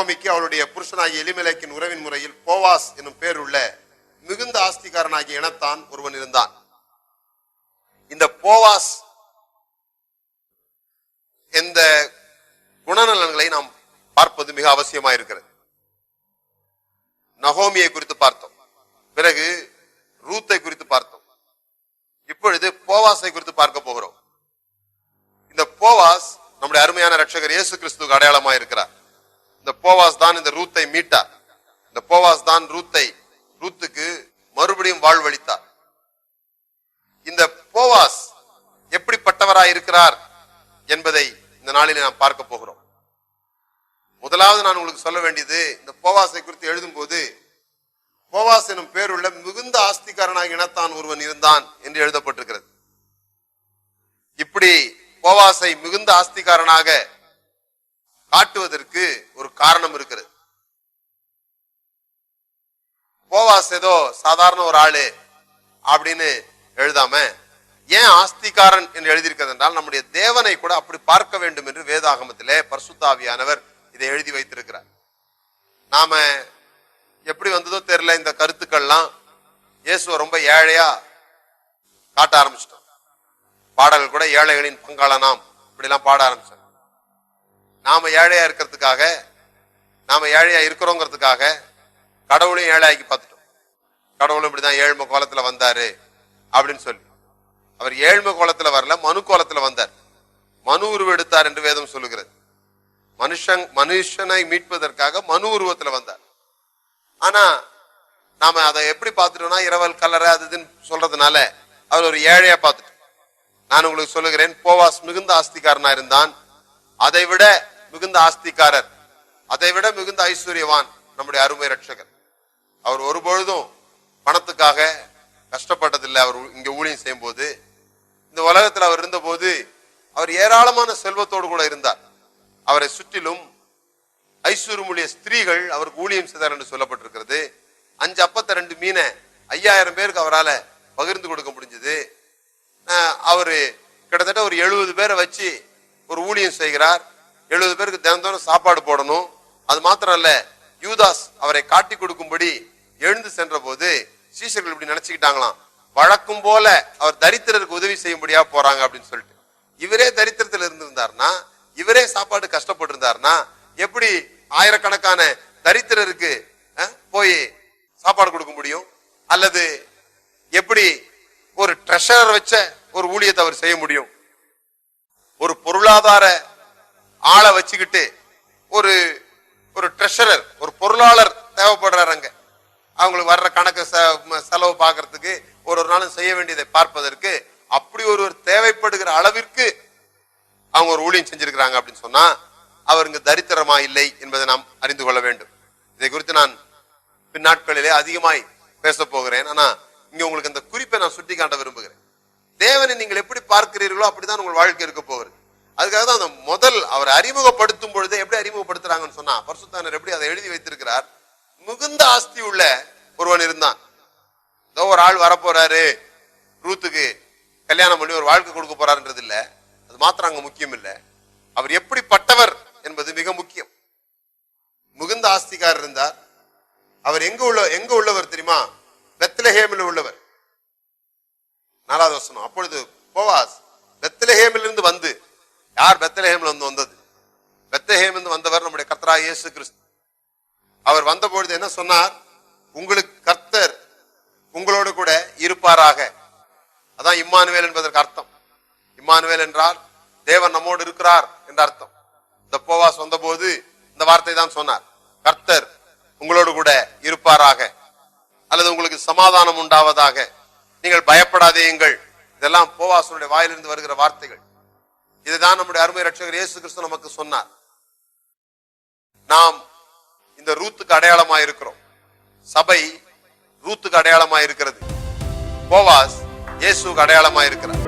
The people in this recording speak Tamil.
நகோமிக்கு அவளுடைய புருஷனாகிய எலிமெலேக்கின் உறவின் முறையில் போவாஸ் என்னும் பேருள்ள மிகுந்த ஆஸ்திகாரனாகிய இனத்தான் ஒருவன் இருந்தான். இந்த போவாஸ் எந்த குணநலன்களை நாம் பார்ப்பது மிக அவசியமாயிருக்கிறது. நகோமியை குறித்து பார்த்தோம், பிறகு ரூத்தை குறித்து பார்த்தோம், இப்பொழுது போவாஸை குறித்து பார்க்க போகிறோம். இந்த போவாஸ் நம்முடைய அருமையான இரட்சகர் இயேசு கிறிஸ்துவுக்கு அடையாளமாக இருக்கிறார். இந்த போவாஸ் தான் இந்த ரூத்தை மீட்டார். இந்த போவாஸ் தான் ரூத்துக்கு மறுபடியும் வாழ்வளித்தார். இந்த போவாஸ் எப்படிப்பட்டவராய் இருக்கிறார் என்பதை இந்த நாளில் நாம் பார்க்க போகிறோம். முதலாவது நான் உங்களுக்கு சொல்ல வேண்டியது, இந்த போவாஸை குறித்து எழுதும் போது போவாஸ் எனும் பேருள்ள மிகுந்த ஆஸ்திகாரனாக இனத்தான் ஒருவன் இருந்தான் என்று எழுதப்பட்டிருக்கிறது. இப்படி போவாஸை மிகுந்த ஆஸ்திகாரனாக காட்டுவதற்கு ஒரு காரணம் இருக்கிறது. போவாஸ் ஏதோ சாதாரண ஒரு ஆளு அப்படின்னு எழுதாம ஏன் ஆஸ்திகாரன் என்று எழுதியிருக்கிறது என்றால், நம்முடைய தேவனை கூட அப்படி பார்க்க வேண்டும் என்று வேதாகமத்திலே பரிசுத்த ஆவியானவர் இதை எழுதி வைத்திருக்கிறார். நாம எப்படி வந்ததோ தெரியல, இந்த கருத்துக்கள்லாம் இயேசுவை ரொம்ப ஏழையா காட்ட ஆரம்பிச்சிட்டோம். பாடல்கள் கூட ஏழைகளின் பங்காளனாம் இப்படிலாம் பாட ஆரம்பிச்சோம். நாம ஏழையா இருக்கிறதுக்காக, நாம ஏழையா இருக்கிறோங்கிறதுக்காக கடவுளையும் ஏழையாக்கி பார்த்துட்டோம். கடவுளும் இப்படிதான் ஏழ்மை கோலத்துல வந்தாரு அப்படின்னு சொல்லி. அவர் ஏழ்மை கோலத்துல வரல, மனு கோலத்துல வந்தார். மனு உருவெடுத்தார் என்று வேதம் சொல்லுகிறது. மனுஷனை மீட்பதற்காக மனு உருவத்துல வந்தார். ஆனா நாம அதை எப்படி பார்த்துட்டோம்னா, இரவல் கலரை அதுன்னு சொல்றதுனால அவர் ஒரு ஏழையா பார்த்துட்டோம். நான் உங்களுக்கு சொல்லுகிறேன், போவாஸ் மிகுந்த ஆஸ்திகாரனா இருந்தான். அதை விட மிகுந்த ஆஸ்திகாரர், அதை விட மிகுந்த ஐஸ்வர்யவான் நம்முடைய அருமை ரட்சகர். அவர் ஒருபொழுதும் பணத்துக்காக கஷ்டப்பட்டதில்லை. அவர் இங்க ஊழியம் செய்யும் போது, இந்த உலகத்தில் அவர் இருந்த போது அவர் ஏராளமான செல்வத்தோடு கூட இருந்தார். அவரை சுற்றிலும் ஐஸ்வர்யமுடைய ஸ்திரீகள் அவருக்கு ஊழியம் செய்தார் என்று சொல்லப்பட்டிருக்கிறது. 5 அப்பத்தை 2 மீனை 5000 பேருக்கு அவரால் பகிர்ந்து கொடுக்க முடிஞ்சது. அவரு கிட்டத்தட்ட ஒரு 70 பேரை வச்சு ஒரு ஊழியம் செய்கிறார். 70 பேருக்கு தினந்தோறும் சாப்பாடு போடணும். அது மாத்திரம் அல்ல, யூதாஸ் அவரை காட்டி கொடுக்கும்படி எழுந்து சென்ற போது சீஷர்கள் இப்படி நினைச்சுக்கிட்டாங்களாம், வழக்கம் போல அவர் தரித்திரருக்கு உதவி செய்யும்படியா போறாங்க அப்படின்னு சொல்லிட்டு. இவரே தரித்திரத்தில் இருந்திருந்தார்னா, இவரே சாப்பாடு கஷ்டப்பட்டு இருந்தார்னா, எப்படி ஆயிரக்கணக்கான தரித்திரருக்கு போய் சாப்பாடு கொடுக்க முடியும்? அல்லது எப்படி ஒரு ட்ரெஷரர் வச்ச ஒரு ஊழியத்தை அவர் செய்ய முடியும்? ஒரு பொருளாதார ஆளை வச்சுக்கிட்டு ஒரு ட்ரெஷரர், ஒரு பொருளாளர் தேவைப்படுறாரு. அங்க அவங்களுக்கு வர்ற கணக்கு செலவு பார்க்கறதுக்கு, ஒரு நாளும் செய்ய வேண்டியதை பார்ப்பதற்கு, அப்படி ஒருவர் தேவைப்படுகிற அளவிற்கு அவங்க ஒரு ஊழியம் செஞ்சிருக்கிறாங்க அப்படின்னு சொன்னா, அவர் இங்கு தரித்திரமா இல்லை என்பதை நாம் அறிந்து கொள்ள வேண்டும். இதை குறித்து நான் பின்னாட்களிலே அதிகமாய் பேச போகிறேன். ஆனா இங்க உங்களுக்கு இந்த குறிப்பை நான் சுட்டி காட்ட விரும்புகிறேன். தேவனை நீங்கள் எப்படி பார்க்கிறீர்களோ அப்படிதான் உங்கள் வாழ்க்கை இருக்க போகிறது. அதுக்காக தான் அந்த முதல் அவர் அறிமுகப்படுத்தும் பொழுதே எப்படி அறிமுகப்படுத்துறாங்கன்னு சொன்னா, பரிசுத்தர் எப்படி அதை எழுதி வைத்திருக்கிறார். மிகுந்த ஆஸ்தி உள்ள ஒருவன் இருந்தான். ஏதோ ஒரு ஆள் வரப்போறாரு, ரூத்துக்கு கல்யாணம் பண்ணி ஒரு வாழ்க்கை கொடுக்க போறாருன்றது இல்ல, அது மாத்திரம் அங்க முக்கியம் இல்ல, அவர் எப்படிப்பட்டவர் என்பது மிக முக்கியம். மிகுந்த ஆஸ்திகாரர் இருந்தார். அவர் எங்க உள்ளவர் தெரியுமா? பெத்லஹேமில் உள்ளவர். 4வது வசனம். அப்பொழுது போவாஸ் பெத்லஹேமிலிருந்து வந்து, யார் பெத்லஹேமில் வந்தது? பெத்லஹேமிலிருந்து வந்தவர் நம்முடைய கர்த்தராகிய இயேசு கிறிஸ்து. அவர் வந்த பொழுது என்ன சொன்னார்? உங்களுக்கு கர்த்தர் உங்களோடு கூட இருப்பாராக. அதான் இம்மானுவேல் என்பதற்கு அர்த்தம். இம்மானுவேல் என்றால் தேவன் நம்மோடு இருக்கிறார் என்ற அர்த்தம். இந்த போவாஸ் வந்த போது இந்த வார்த்தை தான் சொன்னார், கர்த்தர் உங்களோடு கூட இருப்பாராக, அல்லது உங்களுக்கு சமாதானம் உண்டாவதாக, நீங்கள் பயப்படாதேயுங்கள். இதெல்லாம் போவாசனுடைய வாயிலிருந்து வருகிற வார்த்தைகள். இதுதான் நம்முடைய அருமை இரட்சகர் இயேசு கிறிஸ்து நமக்கு சொன்னார். நாம் இந்த ரூத்துக்கு அடையாளமாக இருக்கிறோம். சபை ரூத்துக்கு அடையாளமாக இருக்கிறது. போவாஸ் இயேசுக்கு அடையாளமாக இருக்கிறார்.